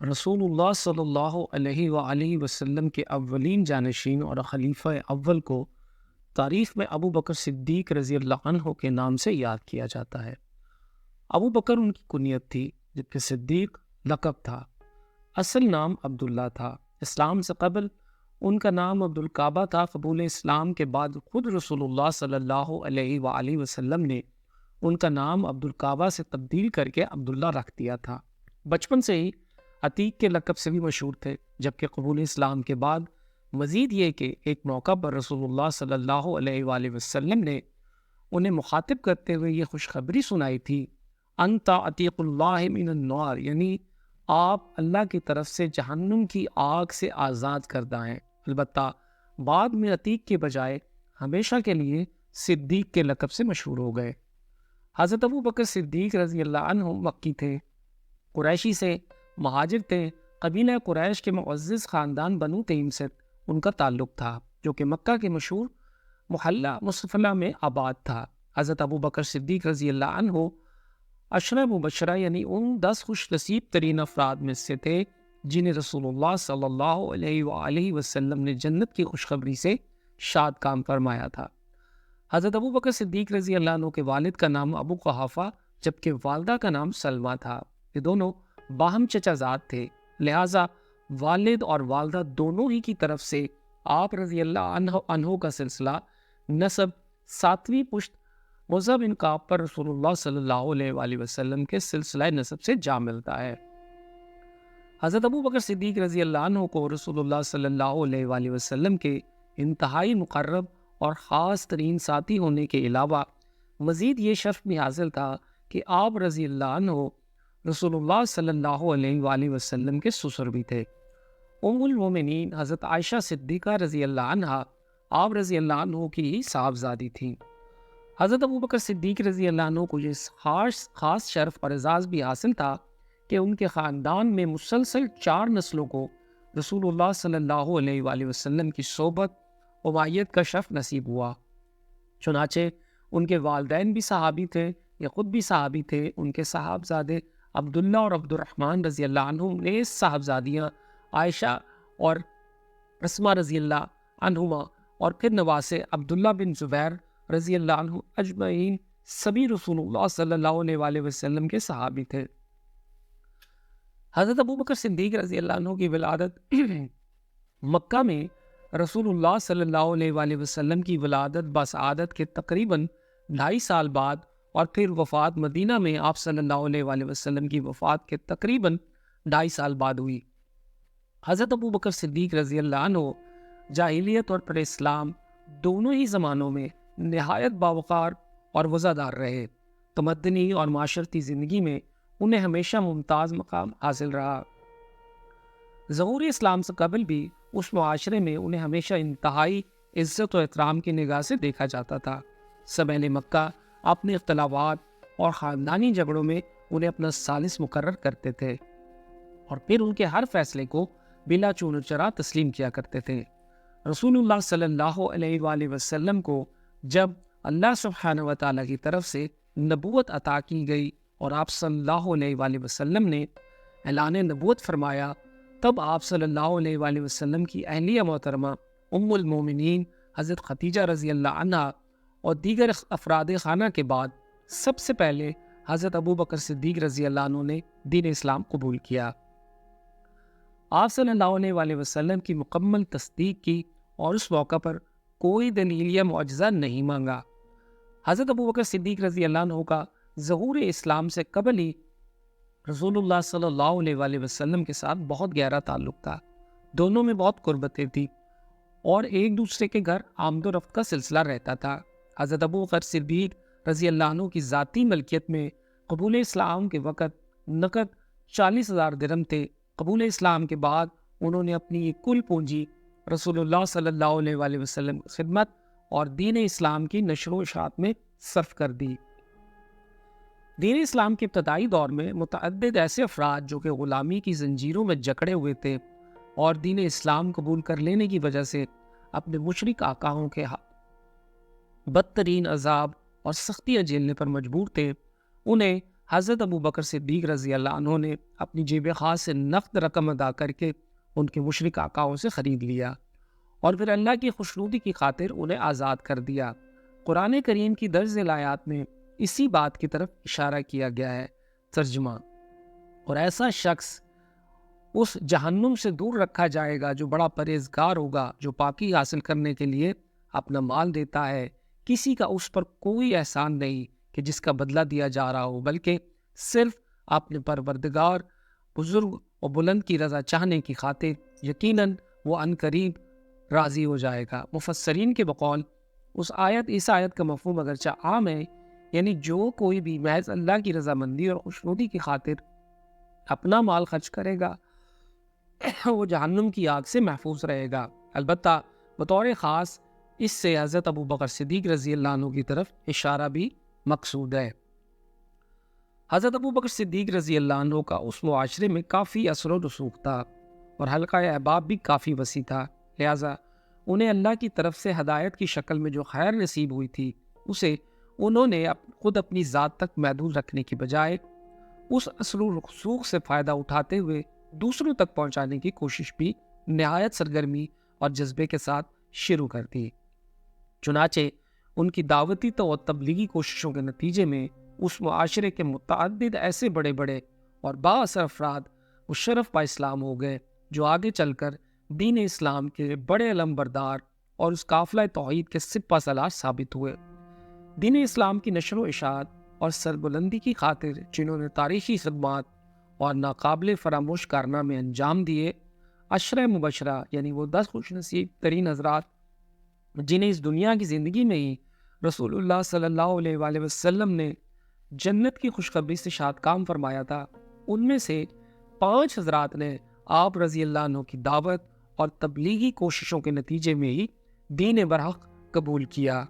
رسول اللہ صلی اللہ علیہ وآلہ وسلم کے اولین جانشین اور خلیفہ اول کو تاریخ میں ابو بکر صدیق رضی اللہ عنہ کے نام سے یاد کیا جاتا ہے۔ ابو بکر ان کی کنیت تھی، جبکہ صدیق لقب تھا۔ اصل نام عبداللہ تھا۔ اسلام سے قبل ان کا نام عبدالکعبہ تھا۔ قبول اسلام کے بعد خود رسول اللہ صلی اللہ علیہ وآلہ وسلم نے ان کا نام عبدالکعبہ سے تبدیل کر کے عبداللہ رکھ دیا تھا۔ بچپن سے ہی عتیق کے لقب سے بھی مشہور تھے، جبکہ قبول اسلام کے بعد مزید یہ کہ ایک موقع پر رسول اللہ صلی اللہ علیہ وآلہ وسلم نے انہیں مخاطب کرتے ہوئے یہ خوشخبری سنائی تھی، انت عتیق اللہ من النار، یعنی آپ اللہ کی طرف سے جہنم کی آگ سے آزاد کردہ ہیں۔ البتہ بعد میں عتیق کے بجائے ہمیشہ کے لیے صدیق کے لقب سے مشہور ہو گئے۔ حضرت ابو بکر صدیق رضی اللہ عنہ مکی تھے، قریشی سے، مہاجر تھے۔ قبیلہ قریش کے معزز خاندان بنو تیم سے ان کا تعلق تھا، جو کہ مکہ کے مشہور محلہ مصطفی میں آباد تھا۔ حضرت ابو بکر صدیق رضی اللہ عنہ عشرہ مبشرہ یعنی ان 10 خوش نصیب ترین افراد میں سے تھے جنہیں رسول اللہ صلی اللہ علیہ وآلہ وسلم نے جنت کی خوشخبری سے شاد کام فرمایا تھا۔ حضرت ابو بکر صدیق رضی اللہ عنہ کے والد کا نام ابو قحافہ جبکہ والدہ کا نام سلمہ تھا۔ یہ دونوں باہم چچا زاد تھے، لہٰذا والد اور والدہ دونوں ہی کی طرف سے آپ رضی اللہ عنہ کا سلسلہ نسب 7ویں پشت مذہب انقاب پر رسول اللہ صلی اللہ علیہ وآلہ وسلم کے سلسلہ نسب سے جا ملتا ہے۔ حضرت ابو بکر صدیق رضی اللہ عنہ کو رسول اللہ صلی اللہ علیہ وآلہ وسلم کے انتہائی مقرب اور خاص ترین ساتھی ہونے کے علاوہ مزید یہ شرف بھی حاصل تھا کہ آپ رضی اللہ عنہ رسول اللہ صلی اللہ علیہ وآلہ وسلم کے سسر بھی تھے۔ ام المومنین حضرت عائشہ صدیقہ رضی اللہ عنہ آپ رضی اللہ عنہ کی صاحبزادی تھیں۔ حضرت ابو بکر صدیق رضی اللہ عنہ کو یہ خاص شرف اور اعزاز بھی حاصل تھا کہ ان کے خاندان میں مسلسل 4 نسلوں کو رسول اللہ صلی اللہ علیہ وآلہ وسلم کی صحبت و معیت کا شرف نصیب ہوا۔ چنانچہ ان کے والدین بھی صحابی تھے، یہ خود بھی صحابی تھے۔ ان کے صاحبزادے عبداللہ اور عبد الرحمن رضی اللہ عنہ نے صاحبزادیاں عائشہ اور اسماء رضی اللہ عنہما اور پھر نواسے عبداللہ بن زبیر رضی اللہ عنہ اجمعین سبھی رسول اللہ صلی اللہ علیہ وآلہ وسلم کے صحابی تھے۔ حضرت ابو بکر صدیق رضی اللہ عنہ کی ولادت مکہ میں رسول اللہ صلی اللہ علیہ وآلہ وسلم کی ولادت بسعادت کے تقریباً 2.5 سال بعد اور پھر وفات مدینہ میں آپ صلی اللہ علیہ وآلہ وسلم کی وفات کے تقریباً 2.5 سال بعد ہوئی۔ حضرت ابو بکر صدیق رضی اللہ عنہ جاہلیت اور پر اسلام دونوں ہی زمانوں میں نہایت باوقار اور وزادار رہے۔ تمدنی اور معاشرتی زندگی میں انہیں ہمیشہ ممتاز مقام حاصل رہا۔ ظہور اسلام سے قبل بھی اس معاشرے میں انہیں ہمیشہ انتہائی عزت و احترام کی نگاہ سے دیکھا جاتا تھا۔ سب اہل مکہ اپنے اختلافات اور خاندانی جھگڑوں میں انہیں اپنا ثالث مقرر کرتے تھے اور پھر ان کے ہر فیصلے کو بلا چون و چرا تسلیم کیا کرتے تھے۔ رسول اللہ صلی اللہ علیہ وآلہ وسلم کو جب اللہ سبحانہ وتعالی کی طرف سے نبوت عطا کی گئی اور آپ صلی اللہ علیہ وآلہ وسلم نے اعلان نبوت فرمایا، تب آپ صلی اللہ علیہ وآلہ وسلم کی اہلیہ محترمہ ام المومنین حضرت خدیجہ رضی اللہ عنہا اور دیگر افراد خانہ کے بعد سب سے پہلے حضرت ابو بکر صدیق رضی اللہ عنہ نے دین اسلام قبول کیا۔ آپ صلی اللہ علیہ وآلہ وسلم کی مکمل تصدیق کی اور اس موقع پر کوئی دلیل یا معجزہ نہیں مانگا۔ حضرت ابو بکر صدیق رضی اللہ عنہ کا ظہور اسلام سے قبل ہی رسول اللہ صلی اللہ علیہ وآلہ وسلم کے ساتھ بہت گہرا تعلق تھا۔ دونوں میں بہت قربتیں تھیں اور ایک دوسرے کے گھر آمد و رفت کا سلسلہ رہتا تھا۔ حضرت ابو بکر صدیق رضی اللہ عنہ کی ذاتی ملکیت میں قبول اسلام کے وقت نقد 40,000 درہم تھے۔ قبول اسلام کے بعد انہوں نے اپنی یہ کل پونجی رسول اللہ صلی اللہ علیہ وآلہ وسلم کی خدمت اور دین اسلام کی نشر و اشاعت میں صرف کر دی۔ دین اسلام کے ابتدائی دور میں متعدد ایسے افراد جو کہ غلامی کی زنجیروں میں جکڑے ہوئے تھے اور دین اسلام قبول کر لینے کی وجہ سے اپنے مشرک آقاؤں کے بدترین عذاب اور سختیاں جھیلنے پر مجبور تھے، انہیں حضرت ابو بکر صدیق رضی اللہ عنہ نے اپنی جیب خاص سے نقد رقم ادا کر کے ان کے مشرک آقاؤں سے خرید لیا اور پھر اللہ کی خوشنودی کی خاطر انہیں آزاد کر دیا۔ قرآن کریم کی درج ذیل آیات میں اسی بات کی طرف اشارہ کیا گیا ہے۔ ترجمہ: اور ایسا شخص اس جہنم سے دور رکھا جائے گا جو بڑا پرہیزگار ہوگا، جو پاکی حاصل کرنے کے لیے اپنا مال دیتا ہے، کسی کا اس پر کوئی احسان نہیں کہ جس کا بدلہ دیا جا رہا ہو، بلکہ صرف اپنے پروردگار بزرگ اور بلند کی رضا چاہنے کی خاطر، یقیناً وہ عنقریب راضی ہو جائے گا۔ مفسرین کے بقول اس آیت کا مفہوم اگرچہ عام ہے، یعنی جو کوئی بھی محض اللہ کی رضامندی اور خوشنودی کی خاطر اپنا مال خرچ کرے گا وہ جہنم کی آگ سے محفوظ رہے گا۔ البتہ بطور خاص اس سے حضرت ابو بکر صدیق رضی اللہ عنہ کی طرف اشارہ بھی مقصود ہے۔ حضرت ابو بکر صدیق رضی اللہ عنہ کا اس معاشرے میں کافی اثر و رسوخ تھا اور حلقہ احباب بھی کافی وسیع تھا، لہٰذا انہیں اللہ کی طرف سے ہدایت کی شکل میں جو خیر نصیب ہوئی تھی اسے انہوں نے خود اپنی ذات تک محدود رکھنے کی بجائے اس اثر و رسوخ سے فائدہ اٹھاتے ہوئے دوسروں تک پہنچانے کی کوشش بھی نہایت سرگرمی اور جذبے کے ساتھ شروع کر دی۔ چنانچہ ان کی دعوتی و تبلیغی کوششوں کے نتیجے میں اس معاشرے کے متعدد ایسے بڑے بڑے اور با اثر افراد مشرف با اسلام ہو گئے جو آگے چل کر دین اسلام کے بڑے علم بردار اور اس قافلہ توحید کے سپہ سالار ثابت ہوئے۔ دین اسلام کی نشر و اشاعت اور سربلندی کی خاطر جنہوں نے تاریخی خدمات اور ناقابل فراموش کارنامے انجام دیے، عشرہ مبشرہ یعنی وہ 10 خوش نصیب ترین حضرات جنہیں اس دنیا کی زندگی میں ہی رسول اللہ صلی اللہ علیہ وآلہ وسلم نے جنت کی خوشخبری سے شاد کام فرمایا تھا، ان میں سے 5 حضرات نے آپ رضی اللہ عنہ کی دعوت اور تبلیغی کوششوں کے نتیجے میں ہی دین برحق قبول کیا۔